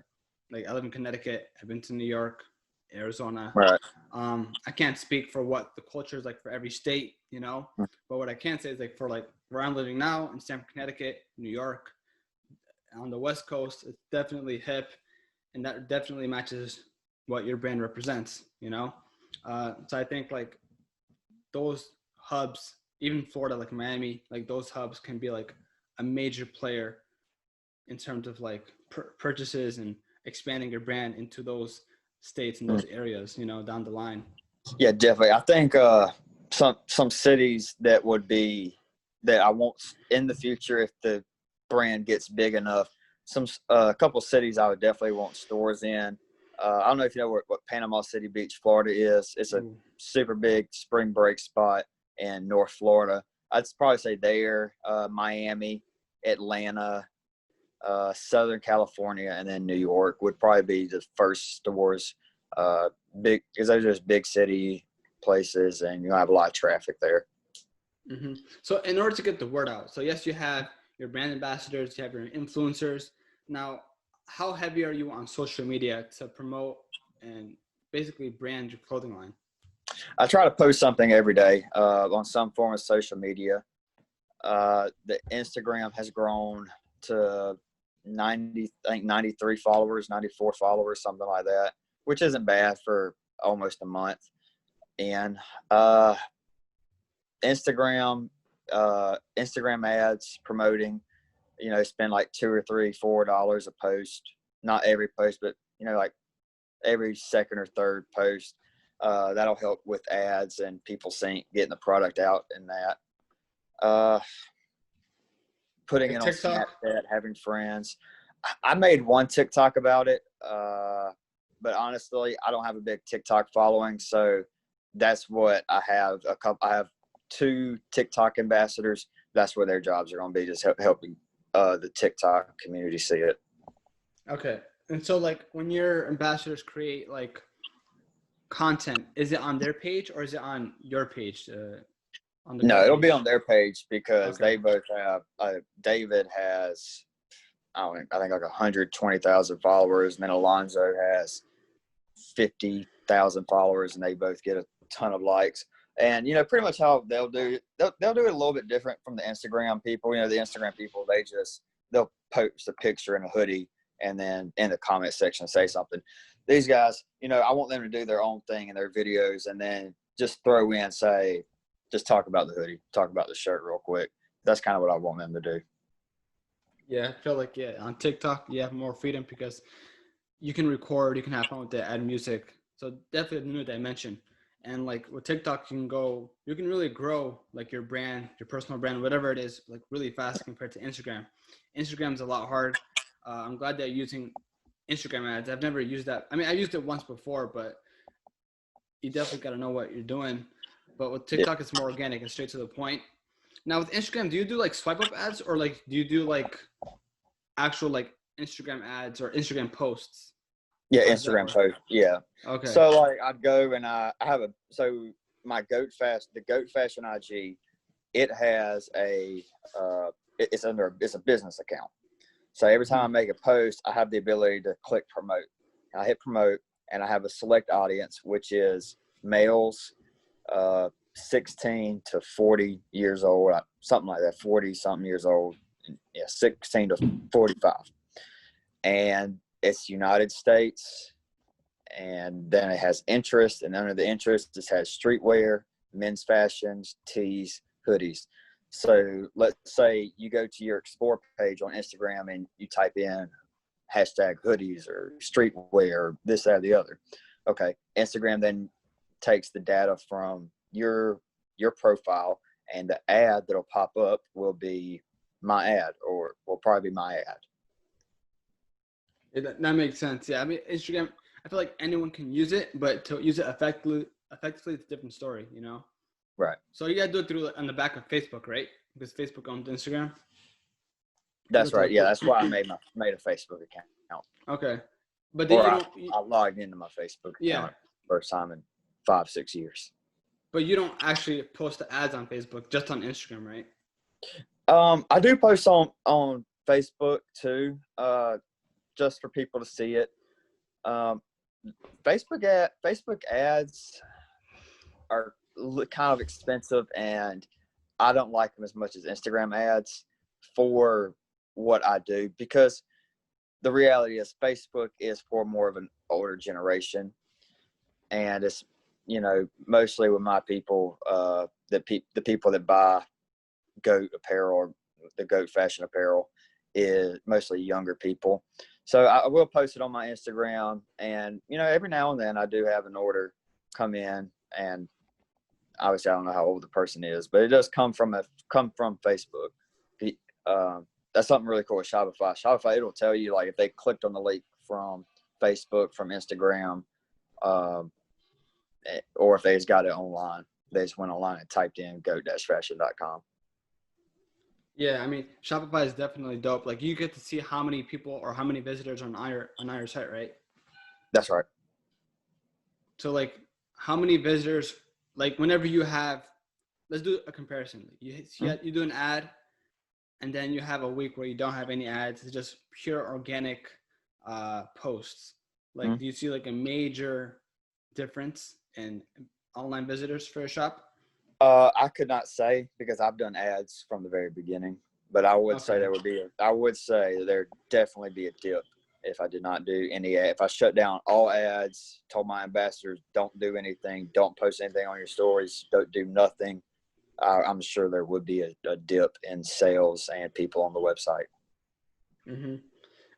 like I live in Connecticut, I've been to New York, Arizona. Right. I can't speak for what the culture is like for every state, you know. But what I can say is like for like where I'm living now in Stamford, Connecticut, New York, on the West Coast, it's definitely hip, and that definitely matches what your brand represents, you know. So I think like those hubs, even Florida, like Miami, like those hubs can be like a major player in terms of like purchases and expanding your brand into those states and those areas, you know, down the line. Yeah, definitely. I think some cities that I want in the future if the brand gets big enough. A couple cities I would definitely want stores in. I don't know if you know what Panama City Beach, Florida is. It's a super big spring break spot in North Florida. I'd probably say there, Miami, Atlanta, Southern California, and then New York would probably be the first stores. Big because those are just big city places, and you have a lot of traffic there. Mm-hmm. So in order to get the word out, so yes, you have your brand ambassadors, you have your influencers. Now, how heavy are you on social media to promote and basically brand your clothing line? I try to post something every day on some form of social media. The Instagram has grown to 93 followers, 94 followers, something like that, which isn't bad for almost a month. And Instagram ads promoting, spend like $2 or $3, $4 a post. Not every post, but like every second or third post. That'll help with ads and people getting the product out in that. Putting it on TikTok? Snapchat, having friends. I made one TikTok about it, but honestly, I don't have a big TikTok following, so that's what I have. I have 2 TikTok ambassadors. That's where their jobs are going to be, just helping the TikTok community see it. Okay. And so like when your ambassadors create like content, is it on their page or is it on your page? No, it'll be on their page because Okay. they both have. David has, I think like 120,000 followers, and then Alonzo has 50,000 followers, and they both get a ton of likes. And pretty much how they'll do it a little bit different from the Instagram people. The Instagram people, they'll post a picture in a hoodie and then in the comment section say something. These guys, I want them to do their own thing in their videos and then just throw in, say, just talk about the hoodie, talk about the shirt real quick. That's kind of what I want them to do. Yeah, I feel like on TikTok you have more freedom because you can record, you can have fun with it, add music. So definitely a new dimension. And like with TikTok, you can really grow like your brand, your personal brand, whatever it is, like really fast compared to Instagram. Instagram's a lot hard. I'm glad they're using Instagram ads. I've never used that. I mean, I used it once before, but you definitely got to know what you're doing. But with TikTok, it's more organic and straight to the point. Now with Instagram, do you do like swipe up ads or like do you do like actual like Instagram ads or Instagram posts? Yeah, How does that Instagram work? post. Yeah. Okay. So like I'd go and I have my the Goat Fashion IG, it has it's a business account. So every time I make a post, I have the ability to click promote. I hit promote, and I have a select audience, which is males, 16 to 40 years old, something like that, 40 something years old. Yeah, 16 to 45. And it's United States. And then it has interest, and under the interest, it has streetwear, men's fashions, tees, hoodies. So let's say you go to your explore page on Instagram and you type in hashtag hoodies or streetwear, or this, that, or the other. Okay. Instagram then takes the data from your profile, and the ad that'll pop up will be my ad, or will probably be my ad. Yeah, that makes sense. Yeah, I mean, Instagram, I feel like anyone can use it, but to use it effectively, it's a different story, you know? Right. So you gotta do it through on the back of Facebook, right? Because Facebook owns Instagram. That's right. Yeah, that's why I made a Facebook account. Okay, but then I logged into my Facebook account first time in 5-6 years. But you don't actually post the ads on Facebook, just on Instagram, right? I do post on Facebook too, just for people to see it. Facebook ads are kind of expensive, and I don't like them as much as Instagram ads for what I do, because the reality is Facebook is for more of an older generation, and it's, mostly with my people, the people that buy goat apparel or the goat fashion apparel is mostly younger people. So I will post it on my Instagram, and every now and then I do have an order come in, and obviously I don't know how old the person is, but it does come from Facebook. That's something really cool with Shopify. Shopify, it'll tell you, like, if they clicked on the link from Facebook, from Instagram, or if they just got it online, they just went online and typed in go-fashion.com. Yeah, I mean, Shopify is definitely dope. Like, you get to see how many people or how many visitors on your site, right? That's right. So, like, how many visitors, like, whenever you have, let's do a comparison. You do an ad, and then you have a week where you don't have any ads. It's just pure organic posts. Like, do you see, like, a major difference in online visitors for a shop? I could not say, because I've done ads from the very beginning, but I would say there'd definitely be a dip if I did not do any ad. If I shut down all ads, told my ambassadors, don't do anything, don't post anything on your stories, don't do nothing, I'm sure there would be a dip in sales and people on the website. Mm-hmm.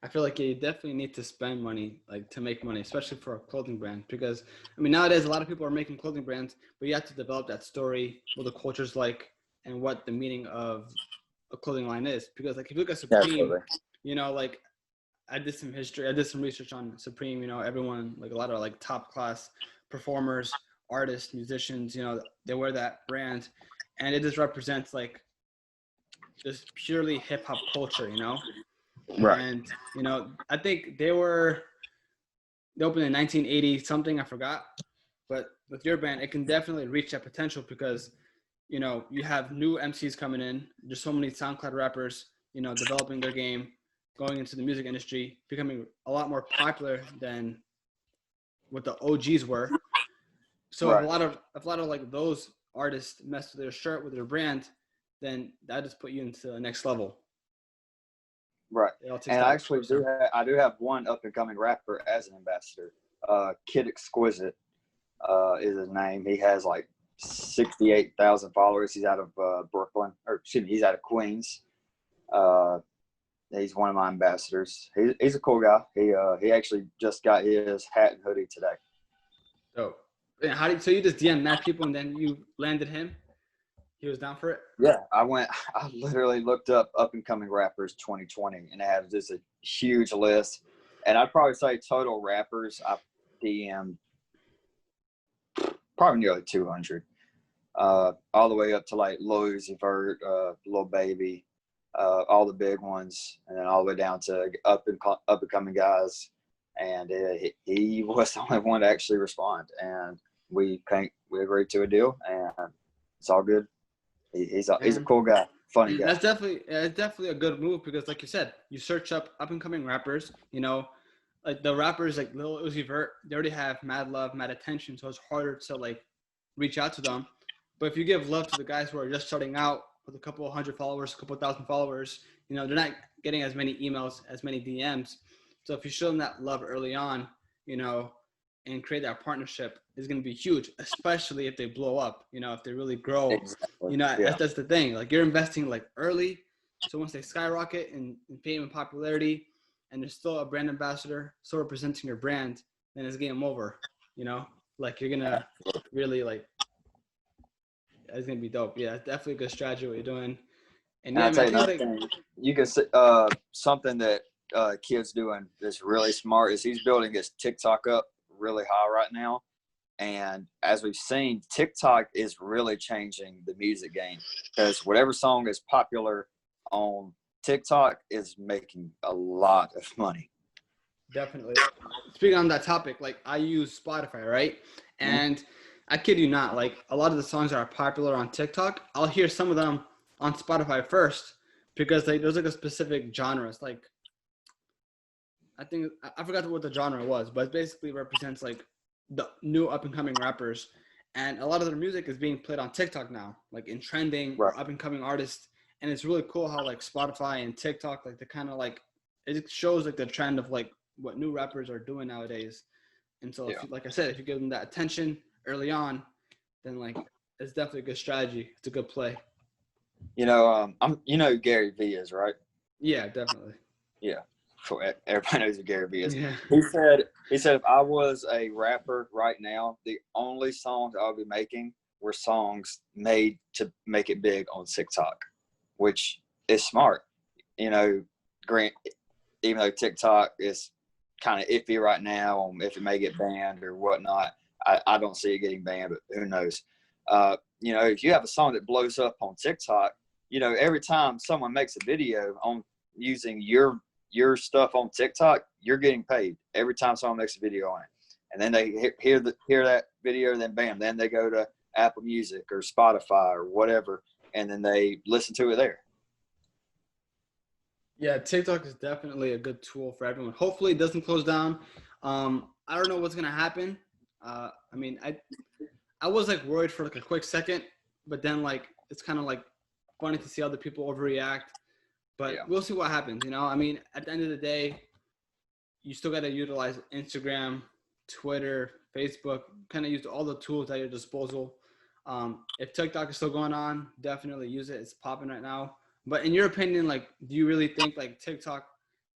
I feel like you definitely need to spend money, like, to make money, especially for a clothing brand. Because, I mean, nowadays a lot of people are making clothing brands, but you have to develop that story, what the culture's like, and what the meaning of a clothing line is. Because, like, if you look at Supreme, like, I did some research on Supreme. Everyone, like, a lot of, like, top class performers, artists, musicians, they wear that brand, and it just represents, like, just purely hip hop culture, Right. And, I think they opened in 1980 something, I forgot. But with your band, it can definitely reach that potential because, you have new MCs coming in. There's so many SoundCloud rappers, developing their game, going into the music industry, becoming a lot more popular than what the OGs were. So if a lot of like those artists mess with their shirt, with their brand, then that just put you into the next level. Right. And I actually do have one up and coming rapper as an ambassador. Kid Exquisite is his name. He has like 68,000 followers. He's out of Brooklyn, or excuse me, he's out of Queens. He's one of my ambassadors. He's a cool guy. He actually just got his hat and hoodie today. So so you just DM that people and then you landed him? He was down for it? Yeah, I literally looked up and coming rappers 2020, and it had just a huge list. And I'd probably say total rappers I DM'd probably nearly 200, all the way up to like Lil Uzi Vert, Lil Baby, all the big ones, and then all the way down to up and coming guys. And he was the only one to actually respond, and we agreed to a deal, and it's all good. He's a cool guy, funny guy. That's definitely a good move because, like you said, you search up and coming rappers. You know, like the rappers like Lil Uzi Vert, they already have mad love, mad attention, so it's harder to like reach out to them. But if you give love to the guys who are just starting out with a couple hundred followers, a couple thousand followers, you know, they're not getting as many emails, as many DMs. So if you show them that love early on, you know, and create that partnership, is going to be huge, especially if they blow up, you know, if they really grow. Exactly. You know, Yeah. that's the thing. Like you're investing like early. So once they skyrocket in fame and popularity, and there's still a brand ambassador still representing your brand, then it's game over. You know, like you're gonna really like, it's gonna be dope. Yeah, it's definitely a good strategy what you're doing. And yeah, I'll tell you man, another thing. You can see something that kid's doing that's really smart is he's building his TikTok up really high right now. And as we've seen, TikTok is really changing the music game because whatever song is popular on TikTok is making a lot of money. Definitely. Speaking on that topic, like I use Spotify, right? And I kid you not, like a lot of the songs that are popular on TikTok, I'll hear some of them on Spotify first because like there's like a specific genres. Like I think I forgot what the genre was, but it basically represents like the new up and coming rappers. And a lot of their music is being played on TikTok now, like in trending Right. or up and coming artists. And it's really cool how like Spotify and TikTok, like they kind of like, it shows like the trend of like what new rappers are doing nowadays. And so, if you, like I said, if you give them that attention early on, then like it's definitely a good strategy. It's a good play. You know, you know who Gary Vee is, right? Yeah, definitely. Yeah. Everybody knows who Gary Vee is. Yeah. He said if I was a rapper right now, the only songs I would be making were songs made to make it big on TikTok, which is smart. You know, Grant, even though TikTok is kind of iffy right now on if it may get banned or whatnot, I don't see it getting banned, but who knows? You know, if you have a song that blows up on TikTok, you know, every time someone makes a video on using your stuff on TikTok, you're getting paid every time someone makes a video on it. And then they hear that video, then bam, then they go to Apple Music or Spotify or whatever, and then they listen to it there. Yeah, TikTok is definitely a good tool for everyone. Hopefully, it doesn't close down. I don't know what's gonna happen. I mean, I was like worried for like a quick second, but then like it's kind of like funny to see other people overreact. But we'll see what happens. You know, I mean, at the end of the day, you still got to utilize Instagram, Twitter, Facebook, kind of use all the tools at your disposal. If TikTok is still going on, definitely use it. It's popping right now. But in your opinion, like, do you really think like TikTok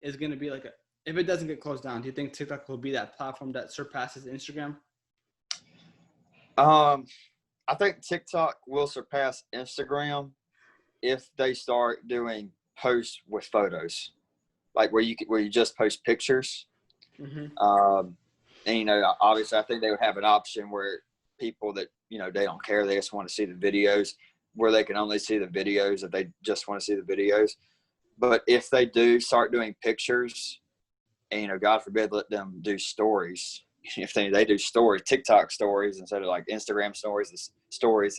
is going to be like if it doesn't get closed down, do you think TikTok will be that platform that surpasses Instagram? I think TikTok will surpass Instagram if they start doing posts with photos, like where you just post pictures. And you know, obviously, I think they would have an option where people that, you know, they don't care, they just want to see the videos, where they can only see the videos if they just want to see the videos. But if they do start doing pictures, and you know, God forbid, let them do stories. If they do stories, TikTok stories instead of like Instagram stories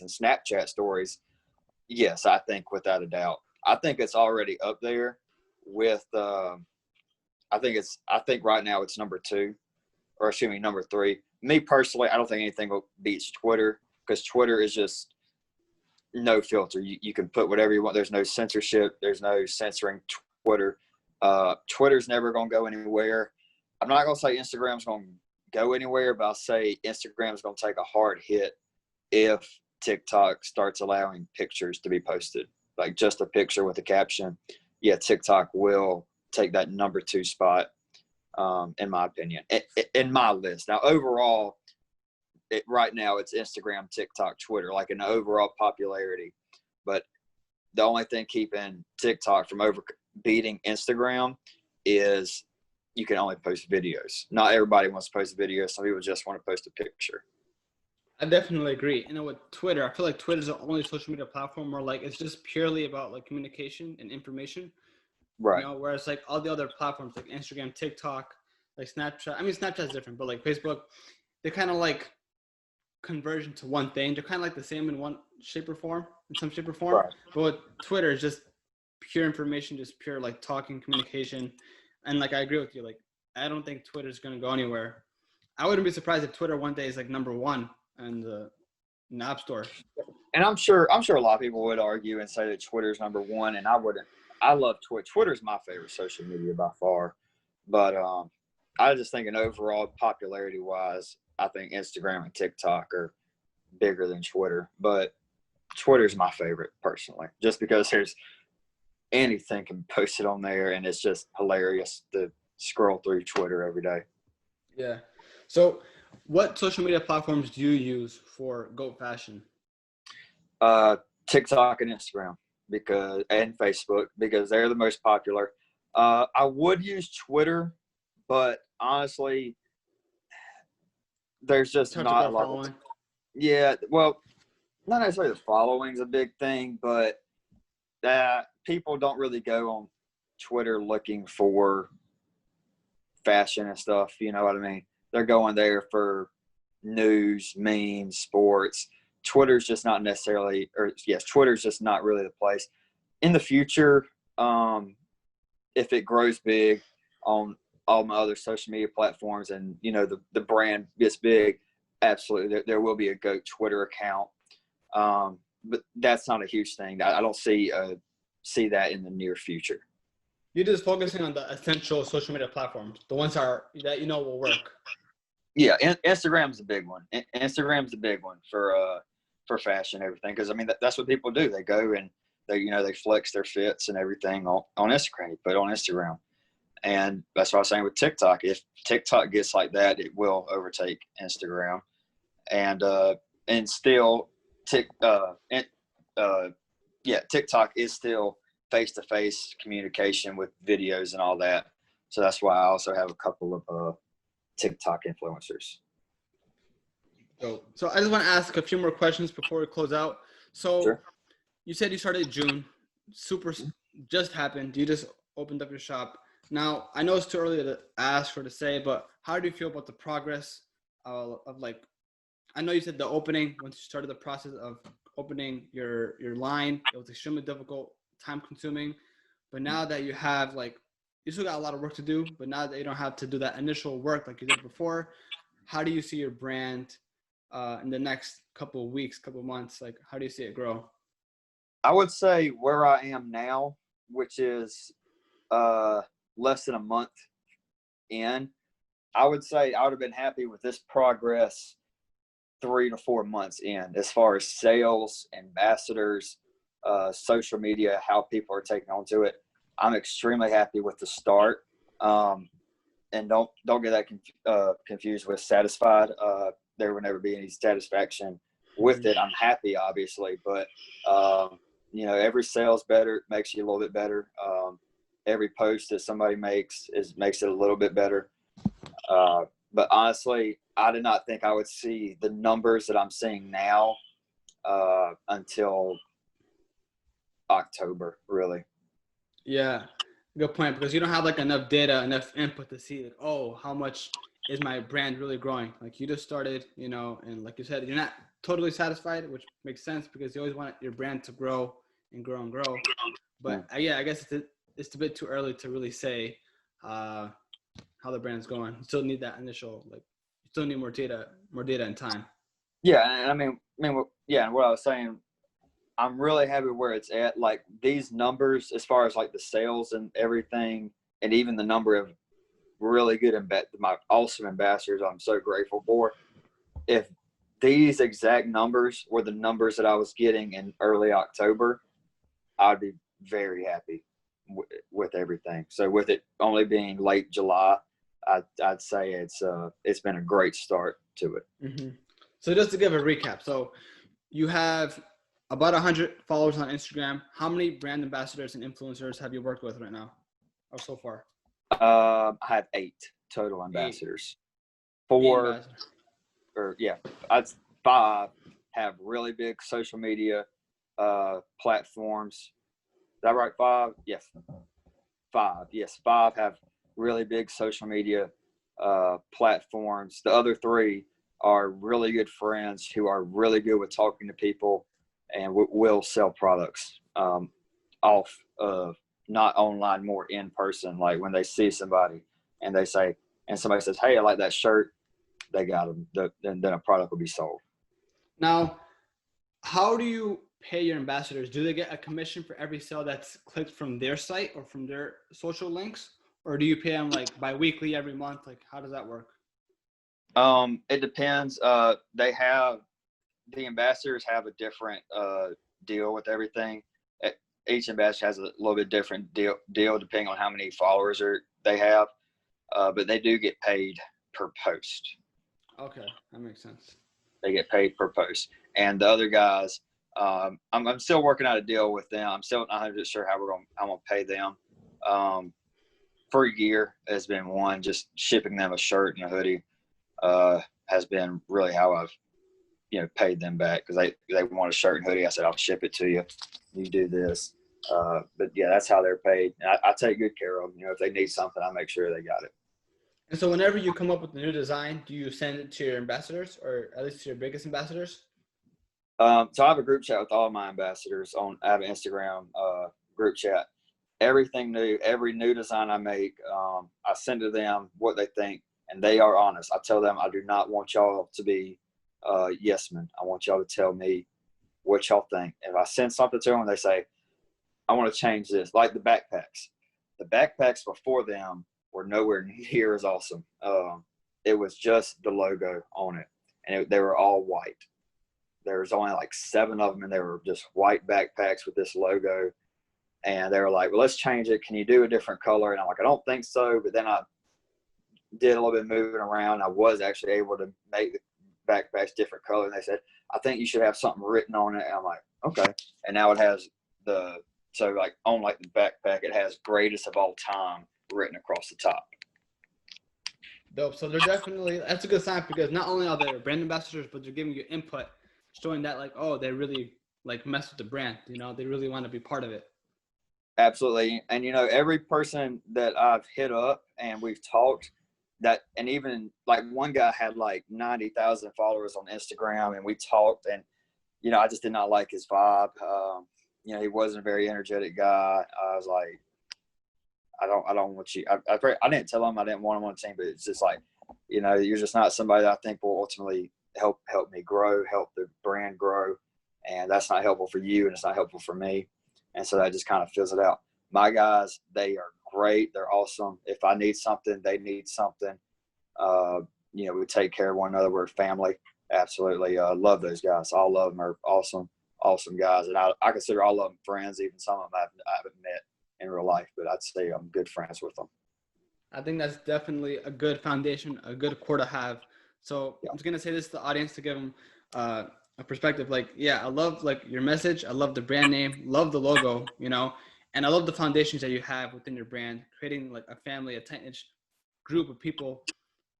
and Snapchat stories, yes, I think without a doubt. I think it's already up there with. I think right now it's number 2, or excuse me, number 3. Me personally, I don't think anything beats Twitter because Twitter is just no filter. You can put whatever you want. There's no censorship. There's no censoring Twitter. Twitter's never going to go anywhere. I'm not going to say Instagram's going to go anywhere, but I'll say Instagram's going to take a hard hit if TikTok starts allowing pictures to be posted, like just a picture with a caption. Yeah, TikTok will take that number 2 spot, in my opinion, in my list. Now, overall, right now it's Instagram, TikTok, Twitter, like in overall popularity. But the only thing keeping TikTok from beating Instagram is you can only post videos. Not everybody wants to post a video. Some people just want to post a picture. I definitely agree. And then with Twitter, I feel like Twitter is the only social media platform where like it's just purely about like communication and information. Right. Whereas like all the other platforms like Instagram, TikTok, like Snapchat. I mean, Snapchat's different, but like Facebook, they kind of like conversion to one thing. They're kind of like the same in one shape or form, in some shape or form. Right. But with Twitter, it's just pure information, just pure like talking, communication. And like I agree with you. Like I don't think Twitter's gonna go anywhere. I wouldn't be surprised if Twitter one day is like number one in the App Store. And I'm sure a lot of people would argue and say that Twitter's number one, and I wouldn't. I love Twitter. Twitter's my favorite social media by far, but I just think, in overall popularity wise, I think Instagram and TikTok are bigger than Twitter. But Twitter's my favorite personally, just because there's anything can be posted on there, and it's just hilarious to scroll through Twitter every day. Yeah. So, what social media platforms do you use for GOAT Fashion? TikTok and Instagram and Facebook, because they're the most popular. I would use Twitter, but honestly, there's just In terms of not a our lot. following? Yeah, well, not necessarily the following's a big thing, but people don't really go on Twitter looking for fashion and stuff. You know what I mean? They're going there for news, memes, sports. Twitter's just not necessarily, or yes, Twitter's just not really the place. In the future, if it grows big on all my other social media platforms, and the brand gets big, absolutely there will be a GOAT Twitter account. But that's not a huge thing. I don't see that in the near future. You're just focusing on the essential social media platforms, the ones that will work. Yeah, Instagram's a big one. Instagram's a big one for fashion and everything, because I mean that's what people do. They go and they flex their fits and everything on Instagram. You put it on Instagram, and that's what I was saying with TikTok. If TikTok gets like that, it will overtake Instagram, and still TikTok is still face-to-face communication with videos and all that. So that's why I also have a couple of TikTok influencers. So I just want to ask a few more questions before we close out. So Sure. you said you started June. Super just happened. You just opened up your shop. Now, I know it's too early to ask or to say, but how do you feel about the progress of like, I know you said the opening, once you started the process of opening your line, it was extremely difficult, time consuming. But now that you have like, you still got a lot of work to do, but now that you don't have to do that initial work like you did before, how do you see your brand in the next couple of weeks, couple of months? Like, how do you see it grow? I would say where I am now, which is less than a month in, I would say I would have been happy with this progress 3 to 4 months in, as far as sales, ambassadors, social media, how people are taking onto it. I'm extremely happy with the start. And don't get that confused with satisfied. There will never be any satisfaction with it. I'm happy, obviously, but every sale's better, makes you a little bit better. Every post that somebody makes makes it a little bit better. But honestly, I did not think I would see the numbers that I'm seeing now until October, really. Yeah, good point, because you don't have like enough data, enough input to see like, oh, how much is my brand really growing? Like you just started, and like you said, you're not totally satisfied, which makes sense because you always want your brand to grow and grow and grow. But yeah, I guess it's a bit too early to really say how the brand's going. You still need that initial, like, you still need more data and time. Yeah, and I mean, yeah, and what I was saying, I'm really happy where it's at. Like these numbers, as far as like the sales and everything, and even the number of really good my awesome ambassadors, I'm so grateful for. If these exact numbers were the numbers that I was getting in early October, I'd be very happy with everything. So with it only being late July, I'd say it's been a great start to it. Mm-hmm. So just to give a recap, so you have about 100 followers on Instagram. How many brand ambassadors and influencers have you worked with right now, or so far? I have 8 total ambassadors. 4, or yeah, 5 have really big social media platforms. Is that right? 5? Yes. 5. Yes, 5 have really big social media platforms. The other 3 are really good friends who are really good with talking to people and will sell products off of not online, more in person. Like when they see somebody and they say, and somebody says, "Hey, I like that shirt," they got them. Then a product will be sold. Now, how do you pay your ambassadors? Do they get a commission for every sale that's clicked from their site or from their social links? Or do you pay them like bi-weekly, every month? Like, how does that work? It depends. The ambassadors have a different deal with everything. Each ambassador has a little bit different deal depending on how many followers they have. But they do get paid per post. Okay, that makes sense. They get paid per post. And the other guys, I'm still working out a deal with them. I'm still not 100% sure how I'm gonna pay them. For a year has been one. Just shipping them a shirt and a hoodie has been really how I've paid them back, because they want a shirt and hoodie. I said, I'll ship it to you. You do this. But yeah, that's how they're paid. And I take good care of them. If they need something, I make sure they got it. And so whenever you come up with a new design, do you send it to your ambassadors, or at least to your biggest ambassadors? So I have a group chat with all my ambassadors I have an Instagram group chat. Everything new, every new design I make, I send to them what they think, and they are honest. I tell them I do not want y'all to be yes men. I want y'all to tell me what y'all think. If I send something to them and they say, I want to change this, like the backpacks. The backpacks before them were nowhere near as awesome. It was just the logo on it, and they were all white. There was only like 7 of them, and they were just white backpacks with this logo. And they were like, well, let's change it. Can you do a different color? And I'm like, I don't think so. But then I did a little bit of moving around. I was actually able to make the backpacks different color. And they said, I think you should have something written on it. And I'm like, okay. And now it has on like the backpack, it has greatest of all time written across the top. Dope. So they're definitely, that's a good sign, because not only are they brand ambassadors, but they're giving you input, showing that like, oh, they really like mess with the brand. They really want to be part of it. Absolutely. And, every person that I've hit up and we've talked and even like one guy had like 90,000 followers on Instagram, and we talked, and, I just did not like his vibe. He wasn't a very energetic guy. I was like, I don't want you. I didn't tell him I didn't want him on the team, but it's just like, you're just not somebody that I think will ultimately help me grow, help the brand grow. And that's not helpful for you, and it's not helpful for me. And so that just kind of fills it out. My guys, they are great. They're awesome. If I need something, they need something. We take care of one another. We're a family. Absolutely. Love those guys. All of them are awesome guys. And I consider all of them friends, even some of them I haven't met in real life, but I'd say I'm good friends with them. I think that's definitely a good foundation, a good core to have. So yeah. I'm just going to say this to the audience to give them a perspective. Like, yeah, I love like your message. I love the brand name, love the logo, and I love the foundations that you have within your brand, creating like a family, a tight-knit group of people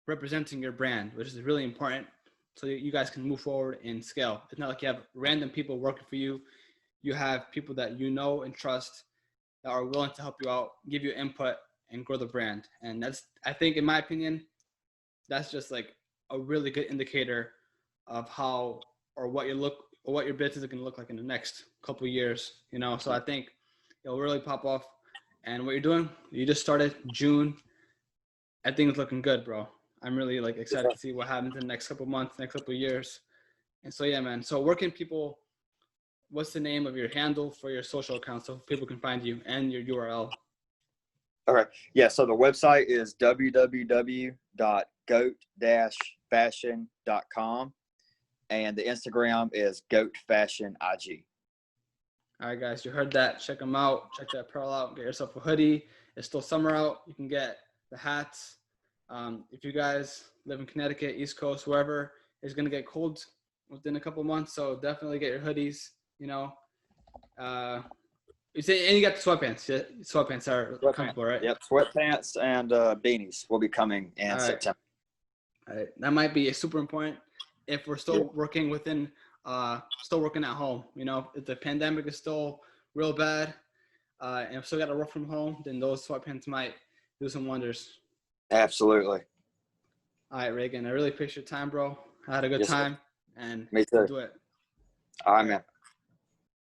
representing your brand, which is really important, so you guys can move forward and scale. It's not like you have random people working for you. You have people that you know and trust that are willing to help you out, give you input, and grow the brand. And that's, I think, in my opinion, that's just like a really good indicator of how or what your business is going to look like in the next couple of years. So I think it'll really pop off. And what you're doing, you just started June. I think it's looking good, bro. I'm really like excited to see what happens in the next couple of months, next couple of years. And so, yeah, man. So where can people, what's the name of your handle for your social account so people can find you, and your URL? All right. Yeah. So the website is www.goat-fashion.com. And the Instagram is goatfashionig. All right, guys, you heard that. Check them out. Check that apparel out. Get yourself a hoodie. It's still summer out. You can get the hats. If you guys live in Connecticut, East Coast, wherever, it's going to get cold within a couple months. So definitely get your hoodies, You say, and you got the sweatpants. Yeah, sweatpants are comfortable, right? Yep, sweatpants and beanies will be coming in September. All right, that might be super important. if we're still working still working at home. You know, if the pandemic is still real bad, and if still got to work from home, then those sweatpants might do some wonders. Absolutely. All right, Reagan, I really appreciate your time, bro. I had a good Yes, sir. time, and Me too. do it. All right, man.